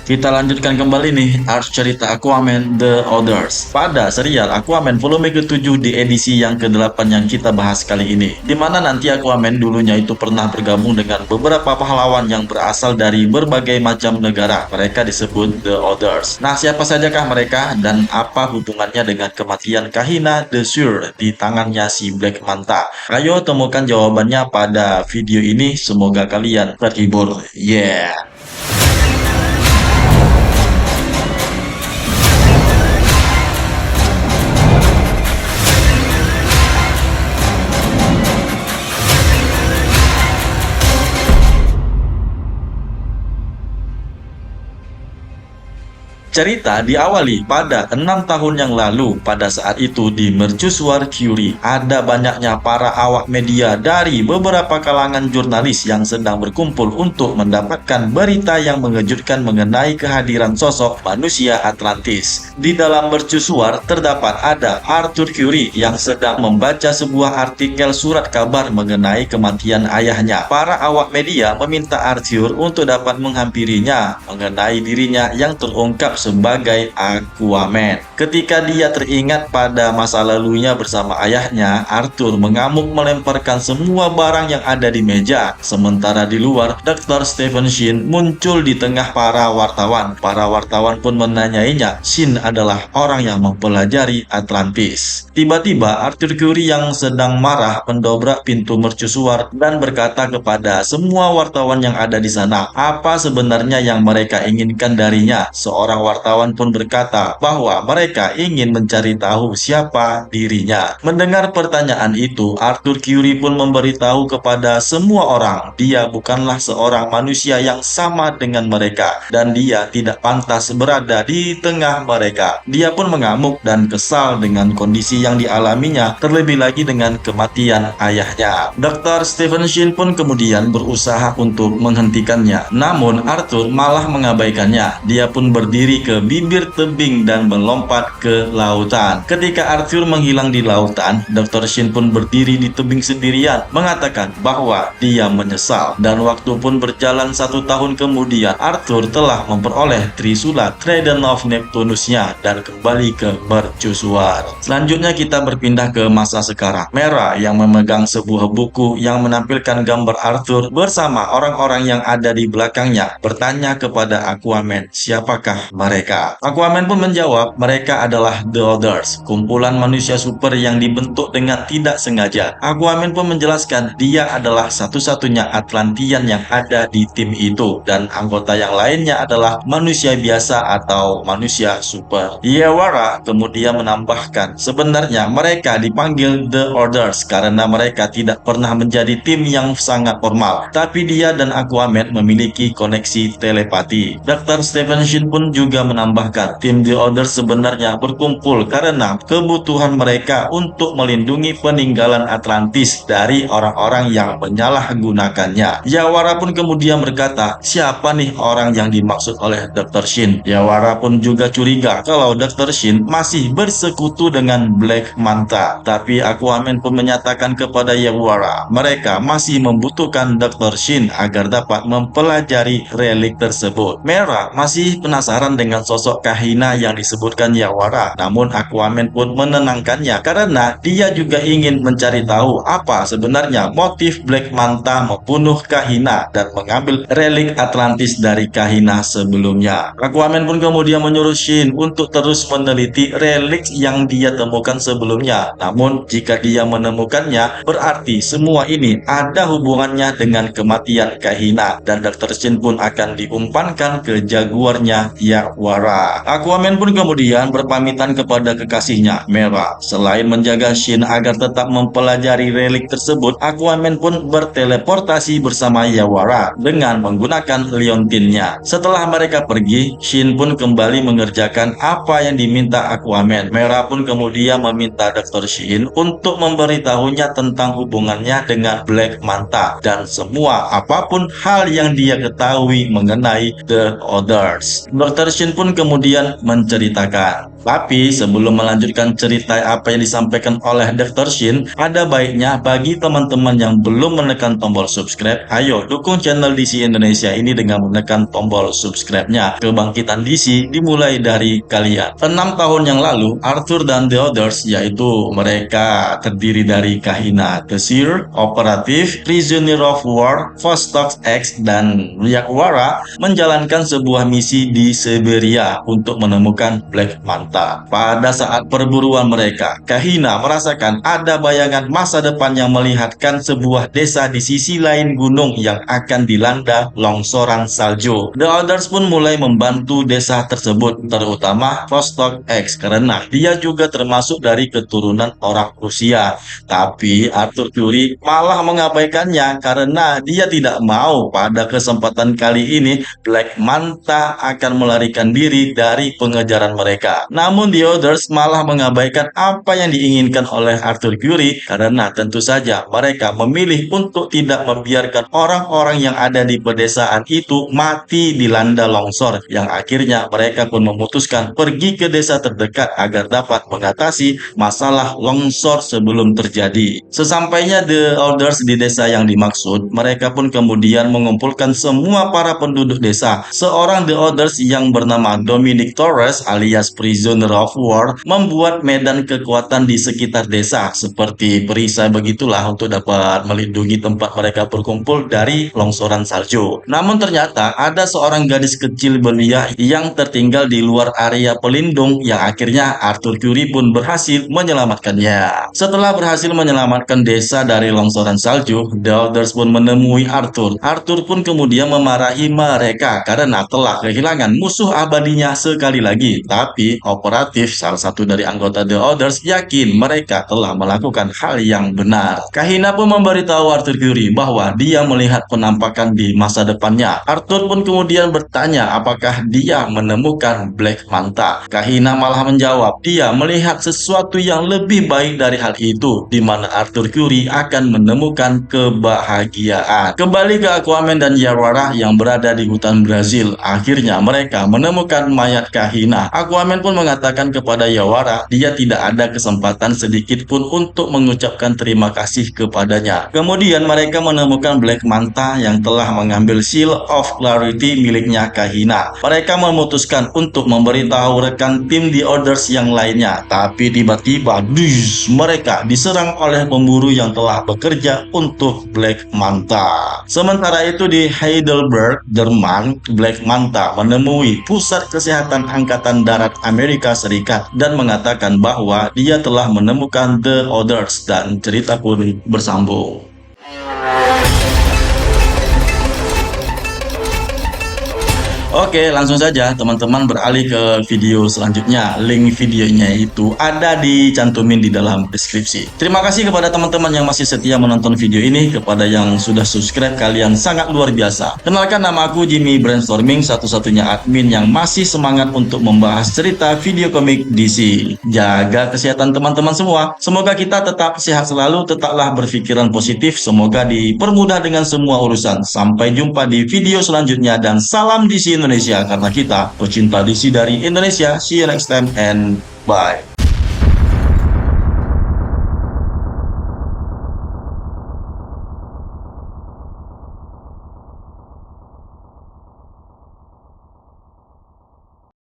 Kita lanjutkan kembali nih arc cerita Aquaman The Others. Pada serial Aquaman volume ke-7 di edisi yang ke-8 yang kita bahas kali ini. Di mana nanti Aquaman dulunya itu pernah bergabung dengan beberapa pahlawan yang berasal dari berbagai macam negara. Mereka disebut The Others. Nah, siapa sajakah mereka dan apa hubungannya dengan kematian Kahina the Sur di tangannya si Black Manta? Ayo temukan jawabannya pada video ini. Semoga kalian terhibur. Yeah! Cerita diawali pada 6 tahun yang lalu. Pada saat itu di Mercusuar Curie, ada banyaknya para awak media dari beberapa kalangan jurnalis yang sedang berkumpul untuk mendapatkan berita yang mengejutkan mengenai kehadiran sosok manusia Atlantis. Di dalam Mercusuar terdapat ada Arthur Curry yang sedang membaca sebuah artikel surat kabar mengenai kematian ayahnya. Para awak media meminta Arthur untuk dapat menghampirinya mengenai dirinya yang terungkap sebagai Aquaman. Ketika dia teringat pada masa lalunya bersama ayahnya, Arthur mengamuk melemparkan semua barang yang ada di meja. Sementara di luar, Dr. Stephen Shin muncul di tengah para wartawan. Para wartawan pun menanyainya, Shin adalah orang yang mempelajari Atlantis. Tiba-tiba Arthur Curry yang sedang marah mendobrak pintu mercusuar dan berkata kepada semua wartawan yang ada di sana, apa sebenarnya yang mereka inginkan darinya. Seorang wartawan pun berkata bahwa mereka ingin mencari tahu siapa dirinya. Mendengar pertanyaan itu, Arthur Curry pun memberitahu kepada semua orang dia bukanlah seorang manusia yang sama dengan mereka dan dia tidak pantas berada di tengah mereka. Dia pun mengamuk dan kesal dengan kondisi yang dialaminya, terlebih lagi dengan kematian ayahnya. Dr. Stephen Shin pun kemudian berusaha untuk menghentikannya, namun Arthur malah mengabaikannya. Dia pun berdiri ke bibir tebing dan melompat ke lautan. Ketika Arthur menghilang di lautan, Dr. Shin pun berdiri di tebing sendirian, mengatakan bahwa dia menyesal. Dan waktu pun berjalan 1 tahun kemudian, Arthur telah memperoleh Trisula Trident of Neptunusnya dan kembali ke mercusuar. Selanjutnya kita berpindah ke masa sekarang. Mera yang memegang sebuah buku yang menampilkan gambar Arthur bersama orang-orang yang ada di belakangnya bertanya kepada Aquaman, siapakah mereka? Aquaman pun menjawab, mereka adalah The Others, kumpulan manusia super yang dibentuk dengan tidak sengaja. Aquaman pun menjelaskan dia adalah satu-satunya Atlantian yang ada di tim itu dan anggota yang lainnya adalah manusia biasa atau manusia super. Yewara kemudian menambahkan, sebenarnya mereka dipanggil The Others karena mereka tidak pernah menjadi tim yang sangat formal, tapi dia dan Aquaman memiliki koneksi telepati. Dr. Stephen Shin pun juga menambahkan, tim The Others sebenarnya berkumpul karena kebutuhan mereka untuk melindungi peninggalan Atlantis dari orang-orang yang menyalahgunakannya. Yawara pun kemudian berkata, siapa nih orang yang dimaksud oleh Dr. Shin? Yawara pun juga curiga kalau Dr. Shin masih bersekutu dengan Black Manta. Tapi Aquaman pun menyatakan kepada Yawara, mereka masih membutuhkan Dr. Shin agar dapat mempelajari relik tersebut. Mera masih penasaran dengan sosok Kahina yang disebutkan Yawara, namun Aquaman pun menenangkannya karena dia juga ingin mencari tahu apa sebenarnya motif Black Manta membunuh Kahina dan mengambil relik Atlantis dari Kahina sebelumnya. Aquaman pun kemudian menyuruh Shin untuk terus meneliti relik yang dia temukan sebelumnya. Namun jika dia menemukannya, berarti semua ini ada hubungannya dengan kematian Kahina dan Dr. Shin pun akan diumpankan ke jaguarnya Yawara. Aquaman pun kemudian berpamitan kepada kekasihnya Mera. Selain menjaga Shin agar tetap mempelajari relik tersebut, Aquaman pun berteleportasi bersama Yawara dengan menggunakan liontinnya. Setelah mereka pergi, Shin pun kembali mengerjakan apa yang diminta Aquaman. Mera pun kemudian meminta Dr. Shin untuk memberitahunya tentang hubungannya dengan Black Manta dan semua apapun hal yang dia ketahui mengenai The Others. Dr. Shin pun kemudian menceritakan, Tapi sebelum melanjutkan cerita apa yang disampaikan oleh Dr. Shin, ada baiknya bagi teman-teman yang belum menekan tombol subscribe, ayo dukung channel DC Indonesia ini dengan menekan tombol subscribe-nya. Kebangkitan DC dimulai dari kalian. 6 tahun yang lalu, Arthur dan The Others, yaitu mereka terdiri dari Kahina, The Seer, Operative, Prisoner of War, Vostok X, dan Miyawara menjalankan sebuah misi di Siberia untuk menemukan Black Manta. Pada saat perburuan mereka, Kahina merasakan ada bayangan masa depan yang melihatkan sebuah desa di sisi lain gunung yang akan dilanda longsoran salju. The Others pun mulai membantu desa tersebut, terutama Vostok X, karena dia juga termasuk dari keturunan orang Rusia. Tapi Arthur Curry malah mengabaikannya karena dia tidak mau pada kesempatan kali ini Black Manta akan melarikan diri dari pengejaran mereka. Namun The Others malah mengabaikan apa yang diinginkan oleh Arthur Curry karena tentu saja mereka memilih untuk tidak membiarkan orang-orang yang ada di pedesaan itu mati dilanda longsor, yang akhirnya mereka pun memutuskan pergi ke desa terdekat agar dapat mengatasi masalah longsor sebelum terjadi. Sesampainya The Others di desa yang dimaksud, mereka pun kemudian mengumpulkan semua para penduduk desa. Seorang The Others yang bernama Dominic Torres alias Prisoner of War membuat medan kekuatan di sekitar desa seperti perisai begitulah untuk dapat melindungi tempat mereka berkumpul dari longsoran salju. Namun ternyata ada seorang gadis kecil belia yang tertinggal di luar area pelindung yang akhirnya Arthur Curry pun berhasil menyelamatkannya. Setelah berhasil menyelamatkan desa dari longsoran salju, The Others pun menemui Arthur. Arthur pun kemudian memarahi mereka karena telah kehilangan musuh abadinya sekali lagi. Tapi Operatif, salah satu dari anggota The Others, yakin mereka telah melakukan hal yang benar. Kahina pun memberitahu Arthur Curry bahwa dia melihat penampakan di masa depannya. Arthur pun kemudian bertanya apakah dia menemukan Black Manta. Kahina malah menjawab dia melihat sesuatu yang lebih baik dari hal itu, di mana Arthur Curry akan menemukan kebahagiaan. Kembali ke Aquaman dan Yawara yang berada di hutan Brazil. Akhirnya mereka menemukan mayat Kahina. Aquaman pun mengatakan kepada Yawara dia tidak ada kesempatan sedikit pun untuk mengucapkan terima kasih kepadanya. Kemudian mereka menemukan Black Manta yang telah mengambil Seal of Clarity miliknya Kahina. Mereka memutuskan untuk memberitahu rekan tim The Others yang lainnya, tapi tiba-tiba mereka diserang oleh pemburu yang telah bekerja untuk Black Manta. Sementara itu di Heidelberg, Jerman, Black Manta menemui Pusat Kesehatan Angkatan Darat Amerika Serikat dan mengatakan bahwa dia telah menemukan The Others dan cerita pun bersambung. Oke, langsung saja teman-teman beralih ke video selanjutnya. Link videonya itu ada dicantumin di dalam deskripsi. Terima kasih kepada teman-teman yang masih setia menonton video ini. Kepada yang sudah subscribe, kalian sangat luar biasa. Kenalkan, nama aku Jimmy Brainstorming, satu-satunya admin yang masih semangat untuk membahas cerita video komik DC. Jaga kesehatan teman-teman semua. Semoga kita tetap sehat selalu, tetaplah berpikiran positif. Semoga dipermudah dengan semua urusan. Sampai jumpa di video selanjutnya dan salam DC Indonesia, karena kita pecinta DC dari Indonesia. See you next time and bye.